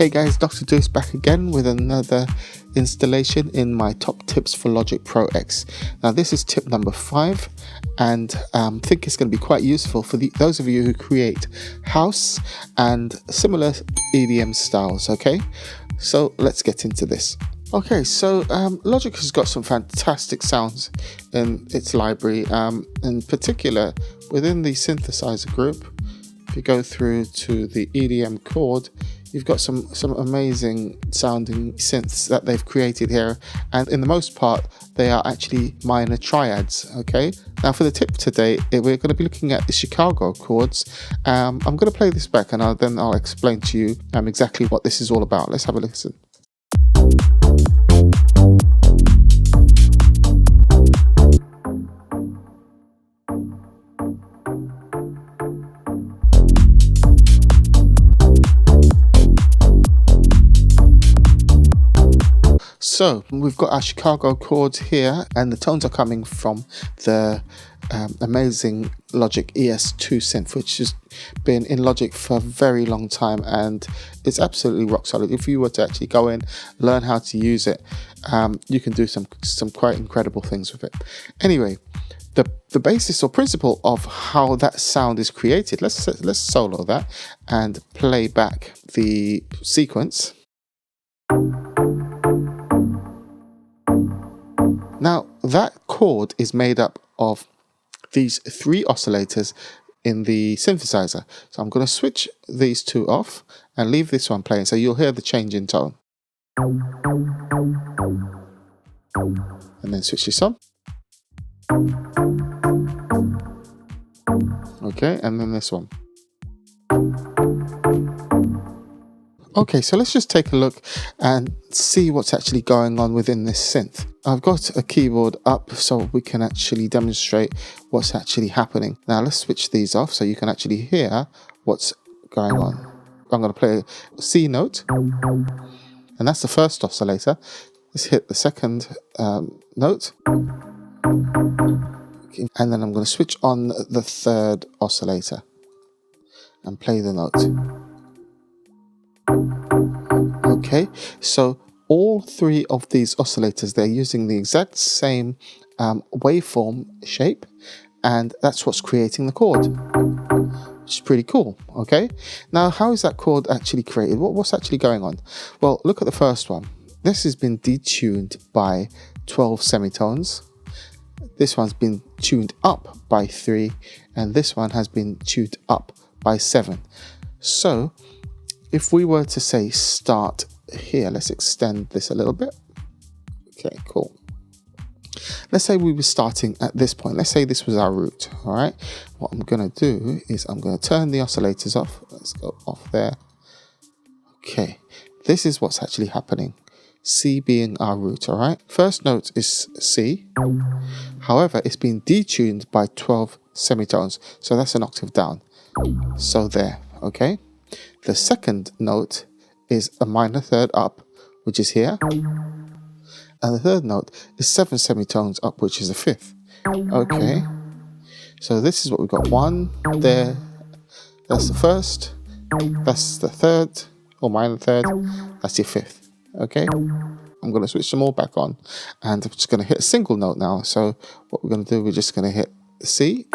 Hey guys, Dr Duce back again with another installation in my top tips for Logic Pro X. Now this is tip number 5 and I think it's going to be quite useful for those of you who create house and similar EDM styles, okay? So let's get into this. Okay, so Logic has got some fantastic sounds in its library, in particular within the synthesizer group. If you go through to the EDM Chord, you've got some amazing sounding synths that they've created here, and in the most part they are actually minor triads. Okay, now for the tip today, we're going to be looking at the Chicago chords. I'm going to play this back and then I'll explain to you exactly what this is all about. Let's have a listen. So we've got our Chicago chords here, and the tones are coming from the amazing Logic ES2 Synth, which has been in Logic for a very long time, and it's absolutely rock solid. If you were to actually go in, learn how to use it, you can do some quite incredible things with it. Anyway, the basis or principle of how that sound is created, let's solo that and play back the sequence. Now that chord is made up of these 3 oscillators in the synthesizer. So I'm going to switch these 2 off and leave this one playing, so you'll hear the change in tone. And then switch this on. Okay, and then this one. Okay, so let's just take a look and see what's actually going on within this synth. I've got a keyboard up so we can actually demonstrate what's actually happening. Now let's switch these off so you can actually hear what's going on. I'm going to play a C note, and that's the first oscillator. Let's hit the second note, and then I'm going to switch on the third oscillator and play the note. Okay, so all 3 of these oscillators, they're using the exact same waveform shape, and that's what's creating the chord, which is pretty cool. Okay, now how is that chord actually created? What's actually going on? Well, look at the first one. This has been detuned by 12 semitones. This one's been tuned up by 3, and this one has been tuned up by 7. So if we were to say start here, let's extend this a little bit. Okay, cool. Let's say we were starting at this point. Let's say this was our root. All right, what I'm going to do is I'm going to turn the oscillators off. Let's go off there. Okay, this is what's actually happening. C being our root. All right, first note is C. However, it's been detuned by 12 semitones, so that's an octave down. So there. Okay, the second note is a minor third up, which is here, and the third note is 7 semitones up, which is the 5th. Okay, so this is what we've got. 1 there, that's the first, that's the third or minor third, that's your 5th. Okay, I'm going to switch them all back on, and I'm just going to hit a single note now. So what we're going to do, we're just going to hit C,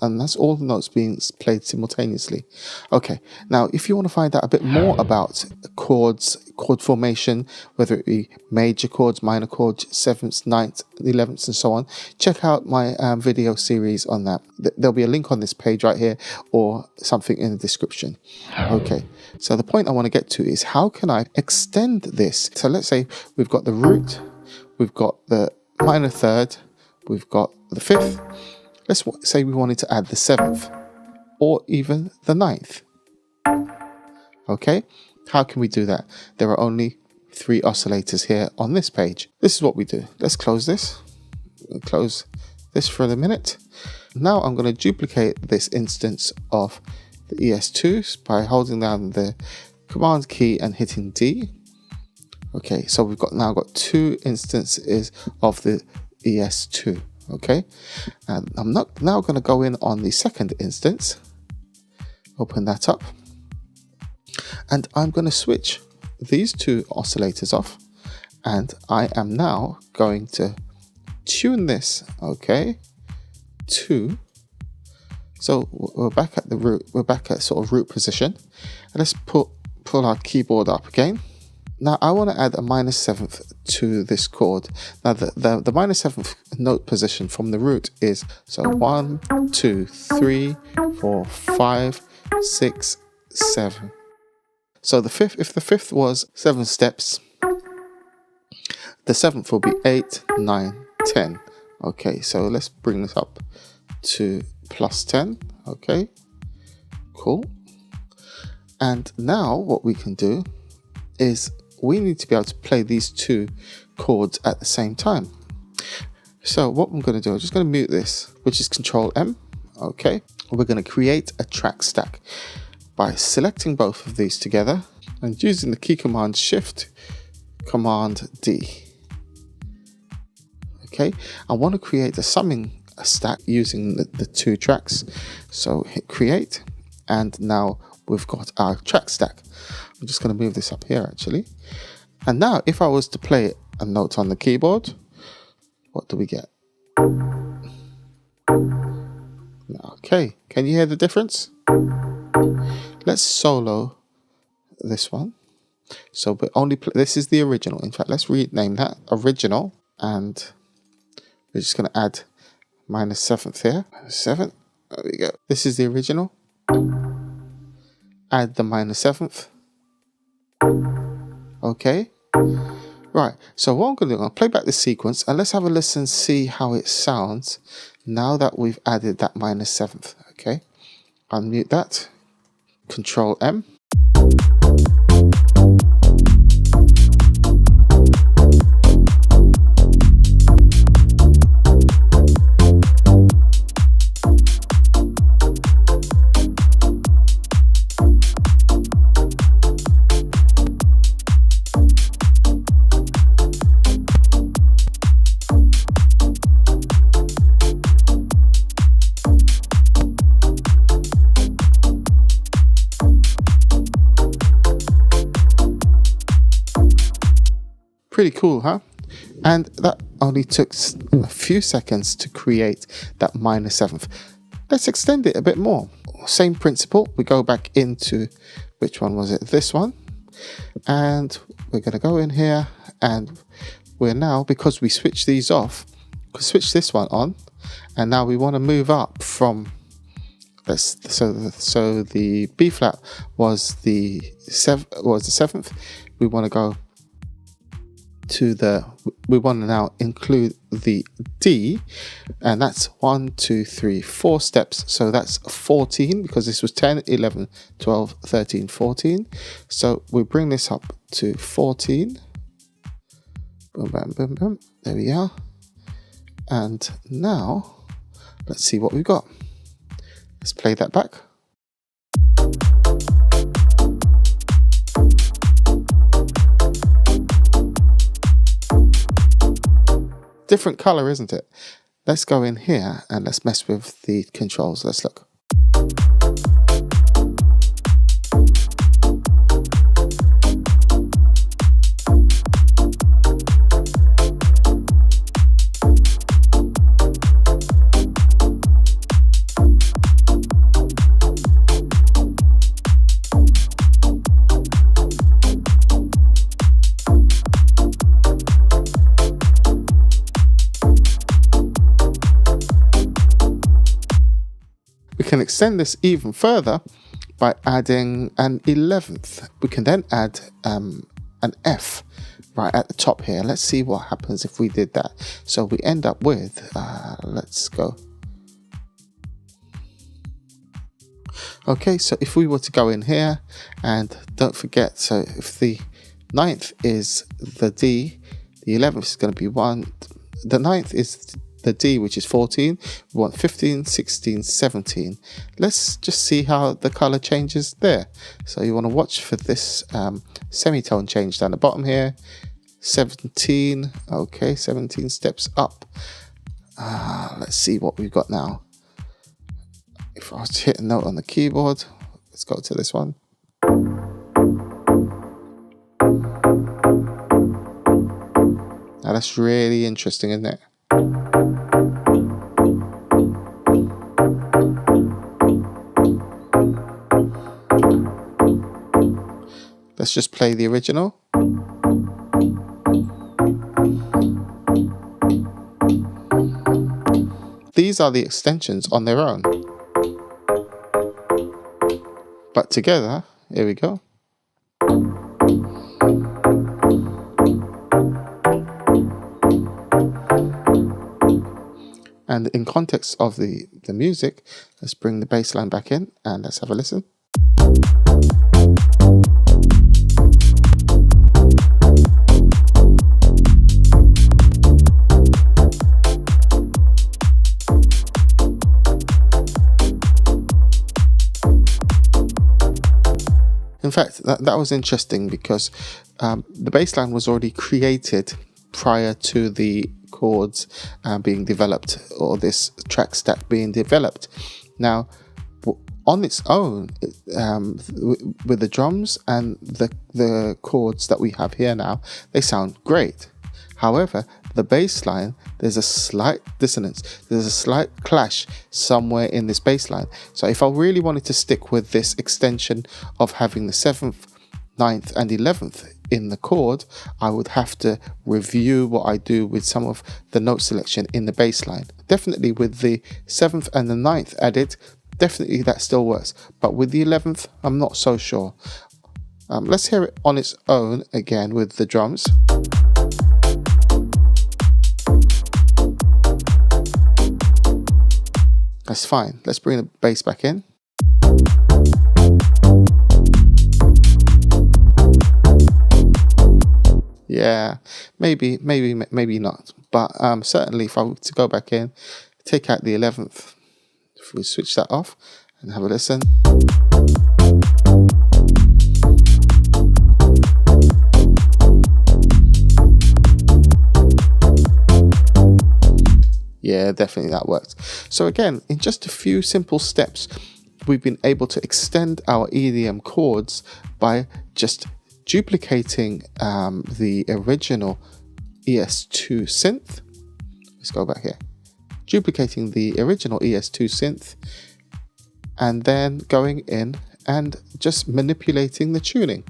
and that's all the notes being played simultaneously. Okay, now if you want to find out a bit more about chords, chord formation, whether it be major chords, minor chords, 7th, 9th, 11th, and so on, check out my video series on that. There'll be a link on this page right here or something in the description. Okay, so the point I want to get to is how can I extend this? So let's say we've got the root, we've got the minor third, we've got the 5th. Let's say we wanted to add the 7th or even the 9th. Okay, how can we do that? There are only 3 oscillators here on this page. This is what we do. Let's close this. We'll close this for a minute. Now I'm going to duplicate this instance of the ES2 by holding down the Command key and hitting D. Okay, so we've now got 2 instances of the ES2. Okay, and I'm now going to go in on the second instance, open that up, And I'm going to switch these two oscillators off, and I am now going to tune this, okay, to, so we're back at the root, we're back at sort of root position, and let's pull our keyboard up again. Now I want to add a minus seventh to this chord. Now the minus seventh note position from the root is, so 1, 2, 3, 4, 5, 6, 7. So the fifth, if the fifth was 7 steps, the seventh will be 8, 9, 10. Okay, so let's bring this up to plus 10. Okay, cool. And now what we can do is we need to be able to play these two chords at the same time. So what I'm going to do, I'm just going to mute this, which is Control M. Okay, we're going to create a track stack by selecting both of these together and using the key command Shift Command D. Okay, I want to create a summing stack using the two tracks. So hit Create, and now we've got our track stack. I'm just going to move this up here actually. And now if I was to play a note on the keyboard, what do we get? Okay, can you hear the difference? Let's solo this one. So but only this is the original. In fact, let's rename that original, and we're just going to add minus seventh here. Minus 7. There we go. This is the original. Add the minus seventh. Okay. Right. So what I'm going to do, I'm going to play back this sequence and let's have a listen, see how it sounds now that we've added that minus seventh. Okay. Unmute that. Control M. Pretty cool, huh? And that only took a few seconds to create that minus seventh. Let's extend it a bit more. Same principle. We go back into, which one was it? This one. And we're going to go in here, and we're now, because we switched these off, we switch this one on, and now we want to move up from this. So the B flat was the seventh. We want to go to we want to now include the D, and that's 1, 2, 3, 4 steps. So that's 14, because this was 10, 11, 12, 13, 14. So we bring this up to 14. Boom, bam, boom, boom. There we are. And now let's see what we've got. Let's play that back. Different color, isn't it? Let's go in here and let's mess with the controls. Let's look. We can extend this even further by adding an 11th. We can then add an F right at the top here. Let's see what happens if we did that. So we end up with, let's go. Okay, so if we were to go in here, and don't forget, so if the 9th is the D, the 11th is going to be 1, the 9th is the D, which is 14. We want 15, 16, 17. Let's just see how the color changes there. So you want to watch for this semitone change down the bottom here. 17. Okay, 17 steps up. Let's see what we've got now. If I was to hit a note on the keyboard, let's go to this one. Now that's really interesting, isn't it? Let's just play the original. These are the extensions on their own. But together, here we go. And in context of the music, let's bring the bass line back in and let's have a listen. In fact, that was interesting because the bass line was already created prior to the chords being developed, or this track stack being developed. Now, on its own, with the drums and the chords that we have here now, they sound great. However, the bass line, there's a slight dissonance, there's a slight clash somewhere in this bass line. So if I really wanted to stick with this extension of having the 7th, 9th and 11th in the chord, I would have to review what I do with some of the note selection in the bass line. Definitely with the 7th and the 9th added, definitely that still works. But with the 11th, I'm not so sure. Let's hear it on its own again with the drums. That's fine. Let's bring the bass back in. Yeah, maybe not. But certainly if I were to go back in, take out the 11th, if we switch that off and have a listen. Yeah, definitely that works. So again, in just a few simple steps, we've been able to extend our EDM chords by just duplicating the original ES2 synth. Let's go back here. Duplicating the original ES2 synth and then going in and just manipulating the tuning.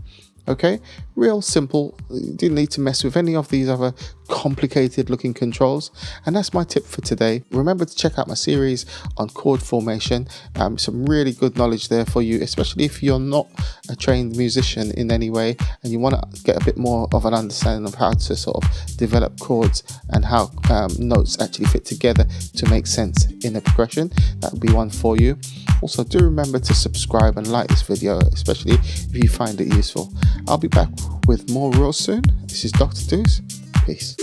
Okay, real simple. You didn't need to mess with any of these other complicated looking controls. And that's my tip for today. Remember to check out my series on chord formation. Some really good knowledge there for you, especially if you're not a trained musician in any way and you want to get a bit more of an understanding of how to sort of develop chords and how notes actually fit together to make sense in a progression. That would be one for you. Also, do remember to subscribe and like this video, especially if you find it useful. I'll be back with more real soon. This is Dr. Duce. Peace.